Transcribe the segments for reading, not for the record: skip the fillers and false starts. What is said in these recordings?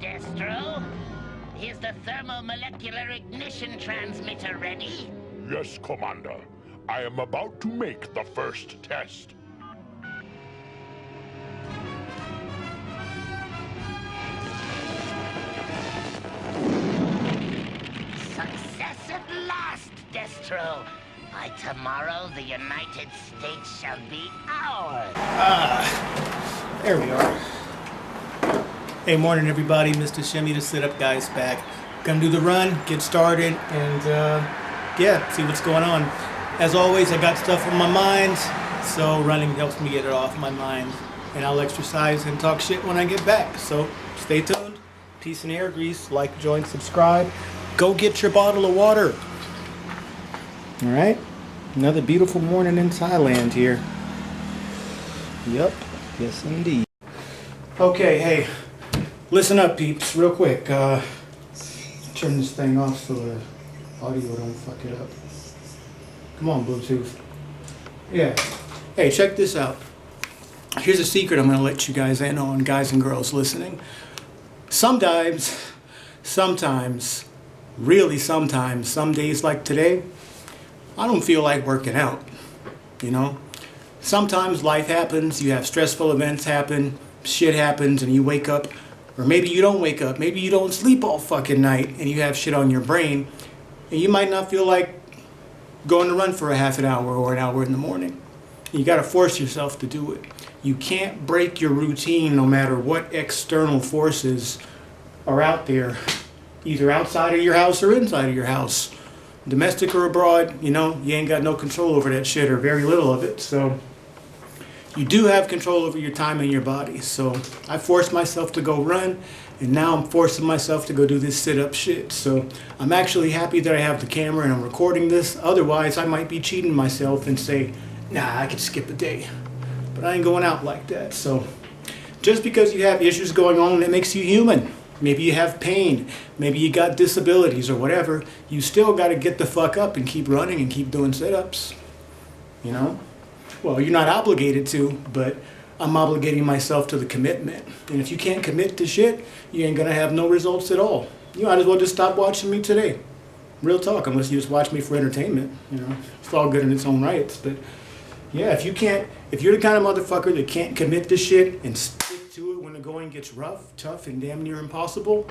Destro. Is the thermomolecular ignition transmitter ready? Yes, Commander. I am about to make the first test. Success at last, Destro. By tomorrow, the United States shall be ours. There we are. Hey, morning everybody. Mr. Shimmy, the SitupGuy's back. Gonna do the run, get started, and yeah, see what's going on. As always, I got stuff on my mind, so running helps me get it off my mind. And I'll exercise and talk shit when I get back. So stay tuned. Peace and air grease. Like, join, subscribe. Go get your bottle of water. Alright? Another beautiful morning in Thailand here. Yep. Yes, indeed. Okay, hey. Listen up, peeps, real quick. Turn this thing off so the audio don't fuck it up. Come on, Bluetooth. Yeah. Hey, check this out. Here's a secret I'm going to let you guys in on, guys and girls listening. Sometimes, really sometimes, some days like today, I don't feel like working out, you know? Sometimes life happens, you have stressful events happen, shit happens, and you wake up, or maybe you don't wake up, maybe you don't sleep all fucking night, and you have shit on your brain, and you might not feel like going to run for a half an hour or an hour in the morning. You gotta force yourself to do it. You can't break your routine no matter what external forces are out there, either outside of your house or inside of your house. Domestic or abroad, you know, you ain't got no control over that shit, or very little of it. So you do have control over your time and your body. So I forced myself to go run, and now I'm forcing myself to go do this sit-up shit. So I'm actually happy that I have the camera and I'm recording this. Otherwise, I might be cheating myself and say, nah, I could skip a day. But I ain't going out like that. So just because you have issues going on, that makes you human. Maybe you have pain, maybe you got disabilities or whatever, you still got to get the fuck up and keep running and keep doing sit-ups, you know? Well, you're not obligated to, but I'm obligating myself to the commitment. And if you can't commit to shit, you ain't gonna have no results at all. You might as well just stop watching me today. Real talk, unless you just watch me for entertainment, you know? It's all good in its own rights, but yeah, if you're the kind of motherfucker that can't commit to shit and stick to it when the going gets rough, tough, and damn near impossible,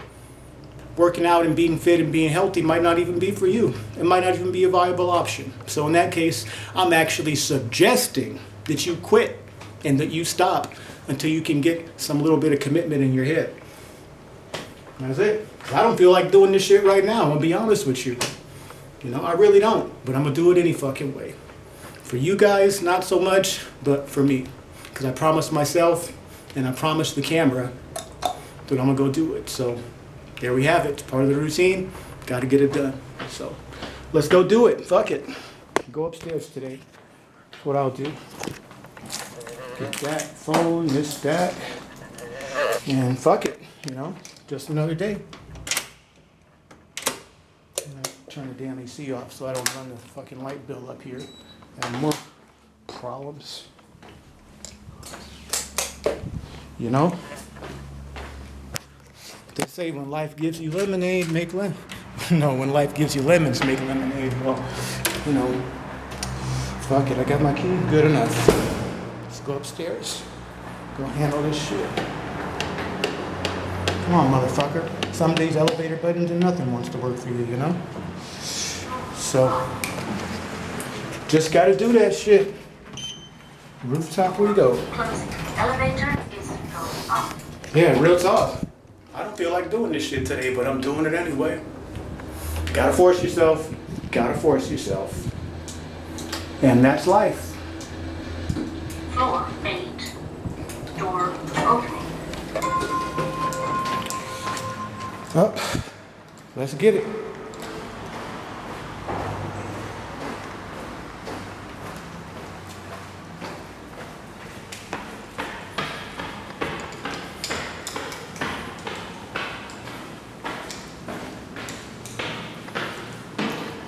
working out and being fit and being healthy might not even be for you. It might not even be a viable option. So in that case, I'm actually suggesting that you quit and that you stop until you can get some little bit of commitment in your head. That's it. I don't feel like doing this shit right now, I'm gonna be honest with you. You know, I really don't, but I'm gonna do it any fucking way. For you guys, not so much, but for me. Because I promised myself and I promised the camera that I'm gonna go do it. So there we have it. It's part of the routine. Got to get it done. So let's go do it. Fuck it. Go upstairs today. That's what I'll do. Get that phone, this, that, and fuck it. You know, just another day. Turn the damn AC off so I don't run the fucking light bill up here. And more problems. You know? They say when life gives you lemonade, make lemon. No, when life gives you lemons, make lemonade. Well, you know, fuck it. I got my key. Good enough. Let's go upstairs. Go handle this shit. Come on, motherfucker. Some days elevator buttons and nothing wants to work for you, you know? So, just gotta do that shit. Rooftop we go. Elevator is going up. Yeah, real talk. I don't feel like doing this shit today, but I'm doing it anyway. Gotta force yourself. Gotta force yourself. And that's life. Floor 8. Door opening. Up. Let's get it.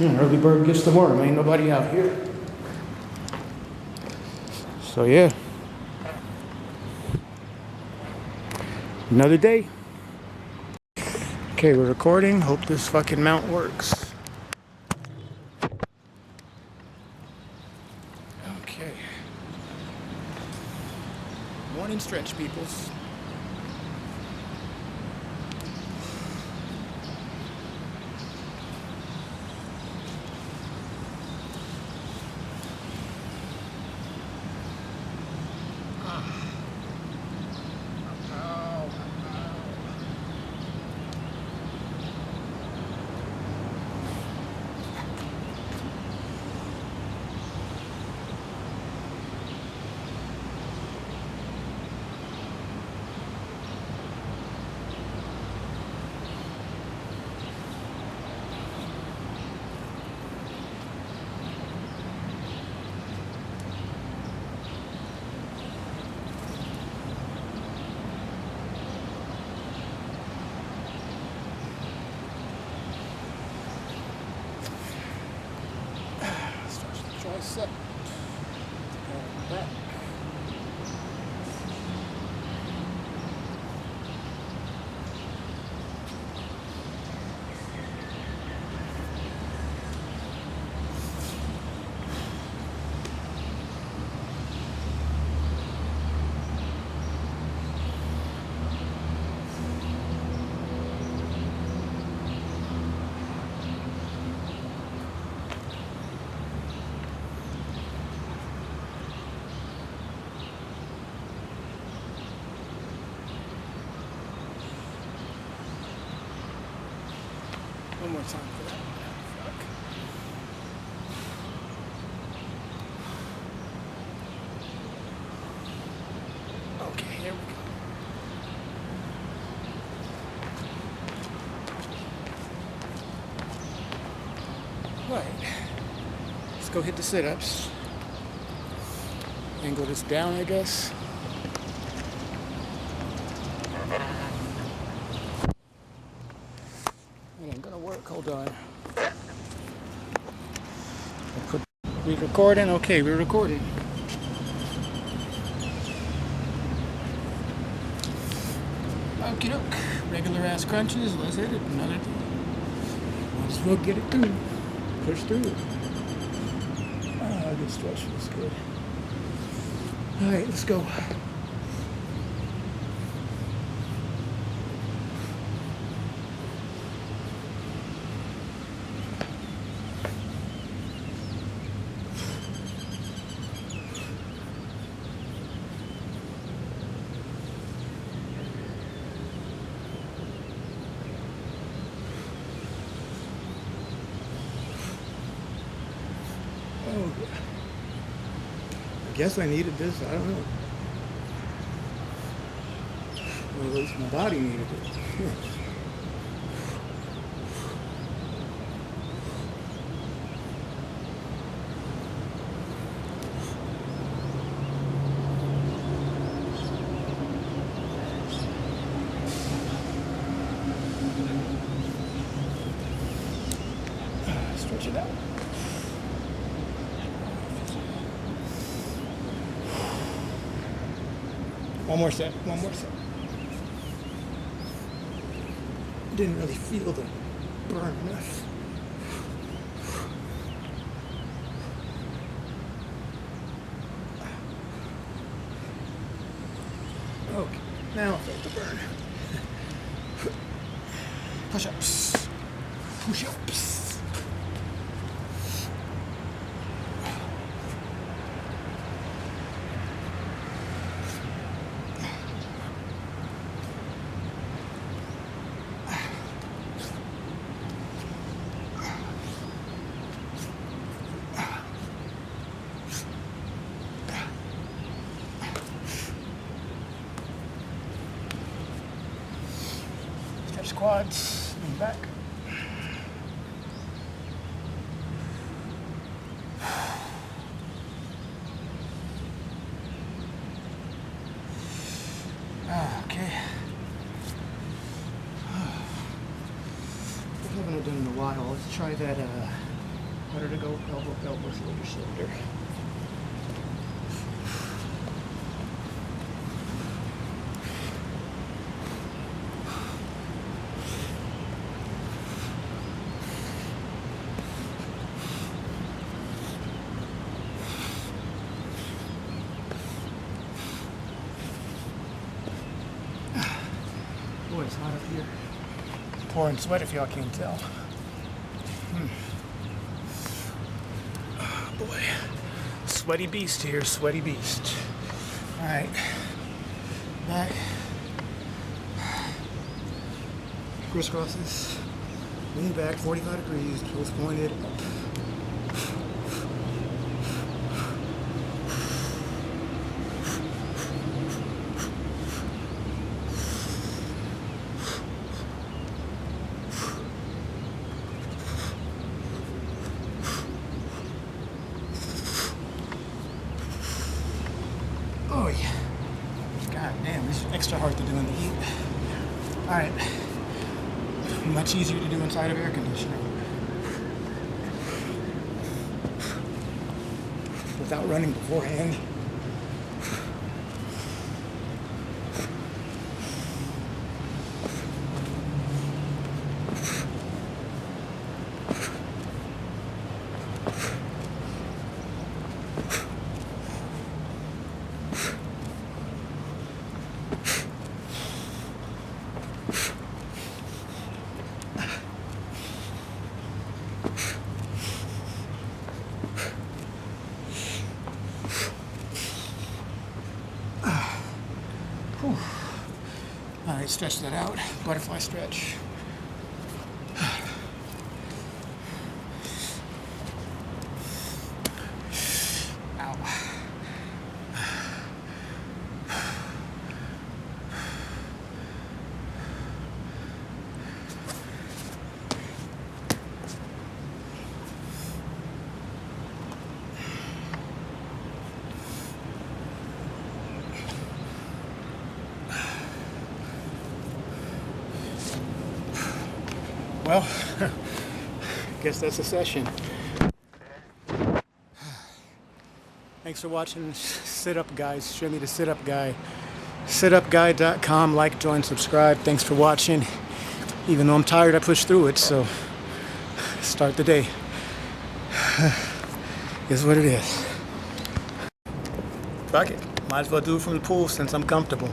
Early bird gets the worm. Ain't nobody out here. So yeah. Another day. Okay, we're recording. Hope this fucking mount works. Okay. Morning stretch, peoples. Tricep. And back. One more time for that. Fuck. Okay, here we go. Right. Let's go hit the sit-ups. Angle this down, I guess. It ain't gonna work. Hold on. We recording? Okay, we're recording. Okie doke. Regular ass crunches. Let's hit it. Another thing. Might as well get it through. Push through. Ah, good stretch. Feels good. Alright, let's go. Oh, I guess I needed this. I don't know. Or at least my body needed it. Stretch it out. One more set. Didn't really feel the burn enough. Okay, now I felt the burn. Push-ups. Push-ups. Stretch quads and back. Okay. I haven't done in a while. Let's try that. Harder to go. Elbow, shoulder, shoulder. boy, it's hot up here. Pouring sweat if y'all can't tell. Oh boy. Sweaty beast here, sweaty beast. Alright. Back. Crisscrosses. Lean back, 45 degrees, toes pointed. Oh yeah. God damn, this is extra hard to do in the heat. Alright. Much easier to do inside of air conditioning. Without running beforehand. All right, stretch that out. Butterfly stretch. Ow. Well, guess that's a session. Thanks for watching Sit Up Guys. Show me the Sit Up Guy. SitupGuy.com. Like, join, subscribe. Thanks for watching. Even though I'm tired, I pushed through it, so start the day. Is what it is. Fuck it. Might as well do it from the pool since I'm comfortable.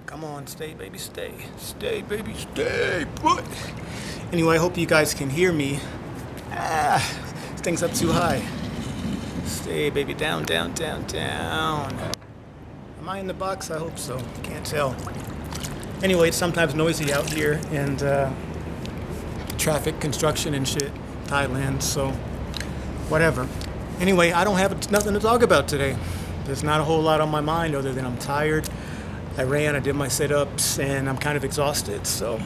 Come on, stay, baby, stay. Stay, baby, stay. Put. Anyway, I hope you guys can hear me. This thing's up too high. Stay, baby, down, down, down, down. Am I in the box? I hope so. Can't tell. Anyway, it's sometimes noisy out here, and traffic, construction, and shit. Thailand, so whatever. Anyway, I don't have nothing to talk about today. There's not a whole lot on my mind other than I'm tired. I ran, I did my sit-ups, and I'm kind of exhausted, so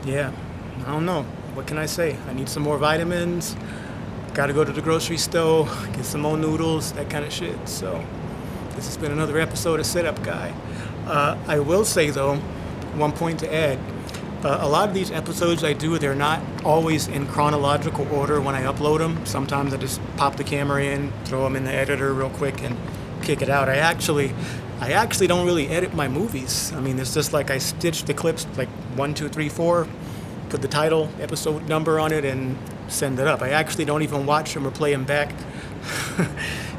yeah. I don't know. What can I say? I need some more vitamins. Gotta go to the grocery store, get some more noodles, that kind of shit. So this has been another episode of Sit Up Guy. I will say, though, one point to add. A lot of these episodes I do, they're not always in chronological order when I upload them. Sometimes I just pop the camera in, throw them in the editor real quick, and kick it out. I actually don't really edit my movies. I mean, it's just like I stitch the clips like 1, 2, 3, 4, put the title, episode number on it, and send it up. I actually don't even watch them or play them back.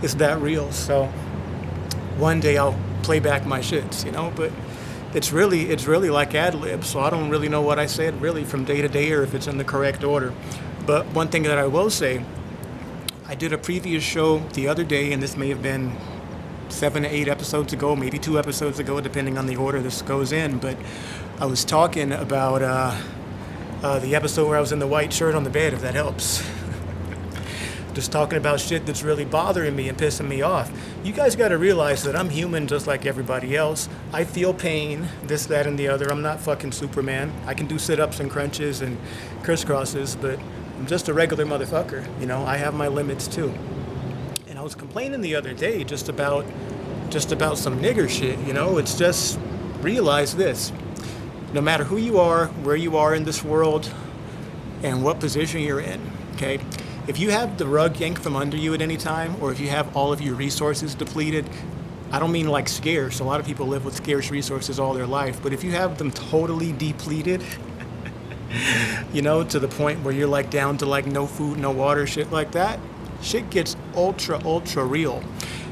It's that real. So one day I'll play back my shits, you know, but it's really like ad-lib, so I don't really know what I said really from day to day or if it's in the correct order. But one thing that I will say, I did a previous show the other day, and this may have been 7 to 8 episodes ago, maybe 2 episodes ago, depending on the order this goes in, but I was talking about the episode where I was in the white shirt on the bed, if that helps. Just talking about shit that's really bothering me and pissing me off. You guys got to realize that I'm human just like everybody else. I feel pain, this, that, and the other. I'm not fucking Superman. I can do sit-ups and crunches and crisscrosses, but I'm just a regular motherfucker. You know, I have my limits too. And I was complaining the other day just about some nigger shit, you know? It's just, realize this. No matter who you are, where you are in this world, and what position you're in, okay? If you have the rug yanked from under you at any time, or if you have all of your resources depleted, I don't mean like scarce. A lot of people live with scarce resources all their life, but if you have them totally depleted, you know, to the point where you're like down to like no food, no water, shit like that, shit gets ultra real.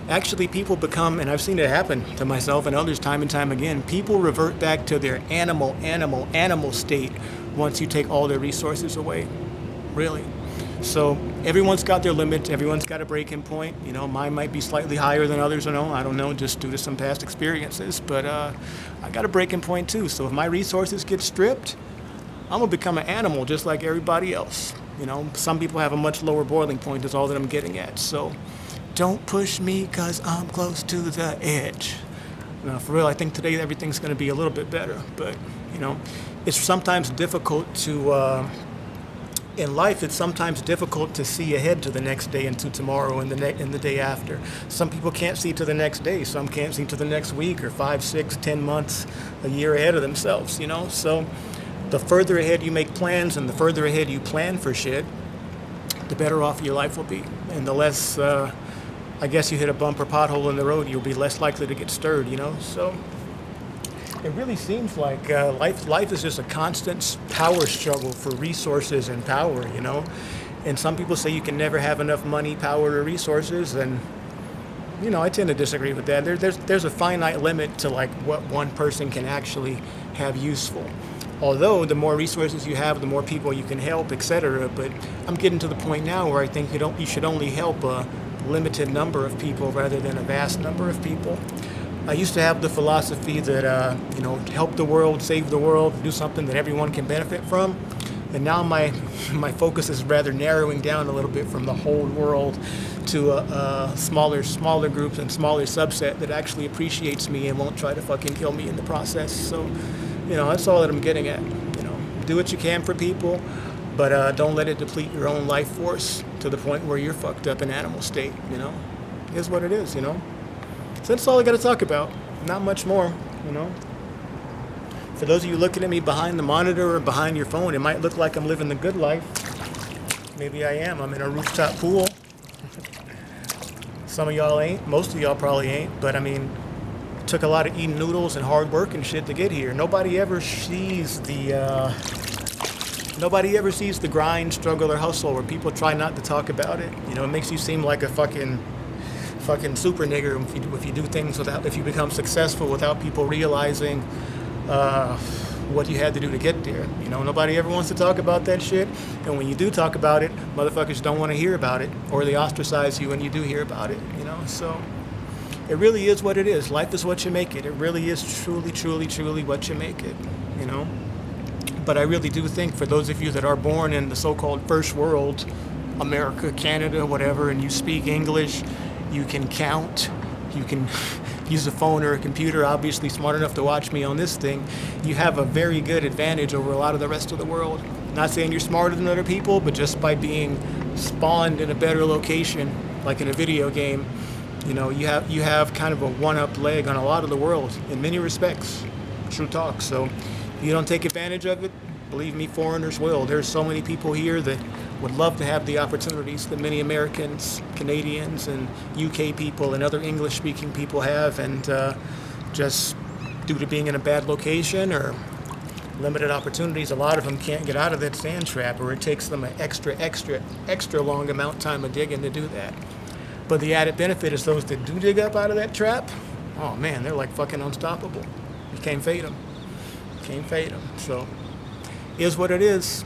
actually people become, and I've seen it happen to myself and others time and time again, people revert back to their animal state once you take all their resources away. Really. So everyone's got their limit, everyone's got a breaking point. You know, mine might be slightly higher than others, I don't know, just due to some past experiences. But I got a breaking point too. So if my resources get stripped, I'm gonna become an animal just like everybody else. You know, some people have a much lower boiling point is all that I'm getting at. So don't push me because I'm close to the edge. Now, for real, I think today everything's gonna be a little bit better. But, you know, it's sometimes difficult to, in life, it's sometimes difficult to see ahead to the next day and to tomorrow and the day after. Some people can't see to the next day. Some can't see to the next week or 5, 6, 10 months, a year ahead of themselves, you know? So the further ahead you make plans and the further ahead you plan for shit, the better off your life will be. And the less, I guess you hit a bump or pothole in the road, you'll be less likely to get stirred, you know? So it really seems like life is just a constant power struggle for resources and power, you know? And some people say you can never have enough money, power, or resources, and, you know, I tend to disagree with that. There's a finite limit to, like, what one person can actually have useful. Although the more resources you have, the more people you can help, etc. But I'm getting to the point now where I think you should only help a limited number of people rather than a vast number of people. I used to have the philosophy that, you know, help the world, save the world, do something that everyone can benefit from. And now my focus is rather narrowing down a little bit from the whole world to a smaller groups and smaller subset that actually appreciates me and won't try to fucking kill me in the process. So, you know, that's all that I'm getting at. You know, do what you can for people, but don't let it deplete your own life force to the point where you're fucked up in animal state, you know? It is what it is, you know? So that's all I got to talk about. Not much more, you know? For those of you looking at me behind the monitor or behind your phone, it might look like I'm living the good life. Maybe I am. I'm in a rooftop pool. Some of y'all ain't. Most of y'all probably ain't. But I mean, it took a lot of eating noodles and hard work and shit to get here. Nobody ever sees the grind, struggle, or hustle where people try not to talk about it. You know, it makes you seem like a fucking super nigger if you do things if you become successful without people realizing what you had to do to get there. You know, nobody ever wants to talk about that shit. And when you do talk about it, motherfuckers don't want to hear about it, or they ostracize you when you do hear about it, you know? So it really is what it is. Life is what you make it. It really is truly, truly, truly what you make it, you know? But I really do think for those of you that are born in the so-called first world, America, Canada, whatever, and you speak English, you can count, you can use a phone or a computer, obviously smart enough to watch me on this thing, you have a very good advantage over a lot of the rest of the world. Not saying you're smarter than other people, but just by being spawned in a better location, like in a video game, you know, you have kind of a one-up leg on a lot of the world in many respects. True talk. So if you don't take advantage of it, believe me, foreigners will. There's so many people here that would love to have the opportunities that many Americans, Canadians, and UK people and other English-speaking people have, and just due to being in a bad location or limited opportunities, a lot of them can't get out of that sand trap, or it takes them an extra long amount of time of digging to do that. But the added benefit is those that do dig up out of that trap, oh man, they're like fucking unstoppable. You can't fade them. Can't fade them. So, is what it is.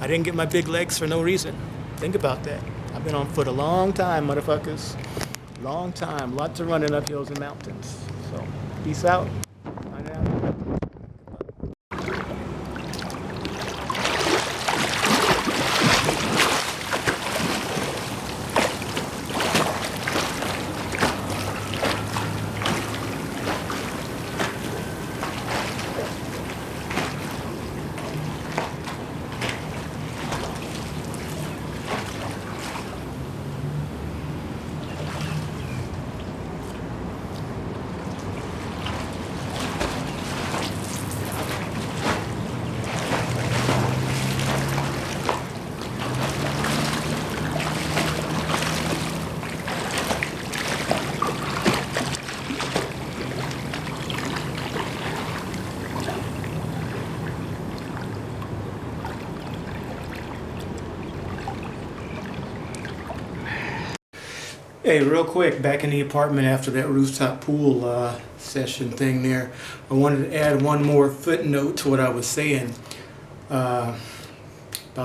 I didn't get my big legs for no reason. Think about that. I've been on foot a long time, motherfuckers. Long time. Lots of running up hills and mountains. So, peace out. Bye now. Hey, real quick, back in the apartment after that rooftop pool session thing there, I wanted to add one more footnote to what I was saying about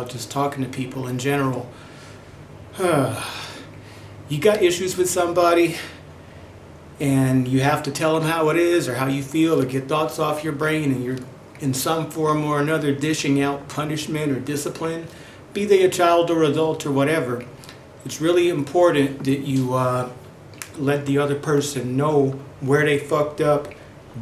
just talking to people in general. You got issues with somebody and you have to tell them how it is or how you feel or get thoughts off your brain, and you're in some form or another dishing out punishment or discipline, be they a child or adult or whatever. It's really important that you let the other person know where they fucked up,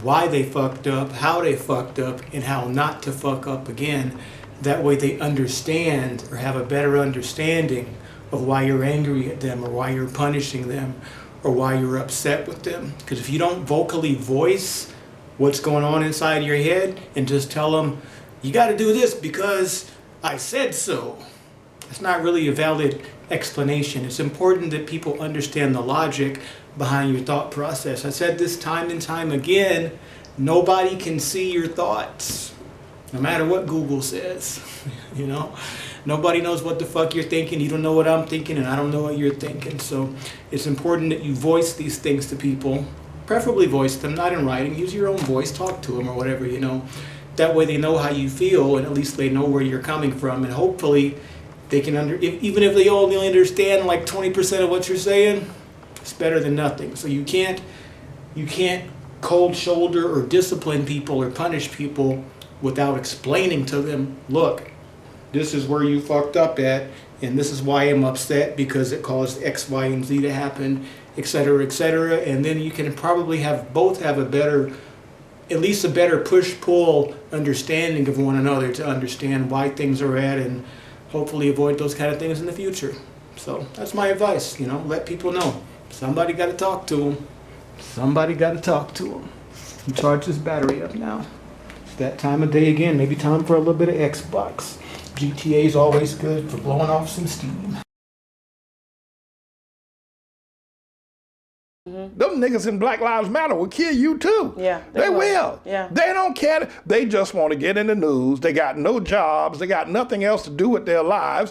why they fucked up, how they fucked up, and how not to fuck up again. That way they understand or have a better understanding of why you're angry at them or why you're punishing them or why you're upset with them. Because if you don't vocally voice what's going on inside your head and just tell them, you got to do this because I said so, it's not really a valid explanation. It's important that people understand the logic behind your thought process. I said this time and time again, nobody can see your thoughts, no matter what Google says. You know, nobody knows what the fuck you're thinking. You don't know what I'm thinking, and I don't know what you're thinking. So it's important that you voice these things to people, preferably voice them, not in writing. Use your own voice, talk to them or whatever, you know. That way they know how you feel, and at least they know where you're coming from, and hopefully they can even if they only understand like 20% of what you're saying, it's better than nothing. So you can't cold shoulder or discipline people or punish people without explaining to them, look, this is where you fucked up at, and this is why I'm upset because it caused X, Y, and Z to happen, etc., etc. And then you can probably both have at least a better push-pull understanding of one another to understand why things are at, and hopefully avoid those kind of things in the future. So that's my advice, you know, let people know. Somebody got to talk to them. Somebody got to talk to them. You charge this battery up now. It's that time of day again. Maybe time for a little bit of Xbox. GTA is always good for blowing off some steam. Them niggas in Black Lives Matter will kill you too. Yeah, they will. Yeah. They don't care. They just want to get in the news. They got no jobs. They got nothing else to do with their lives.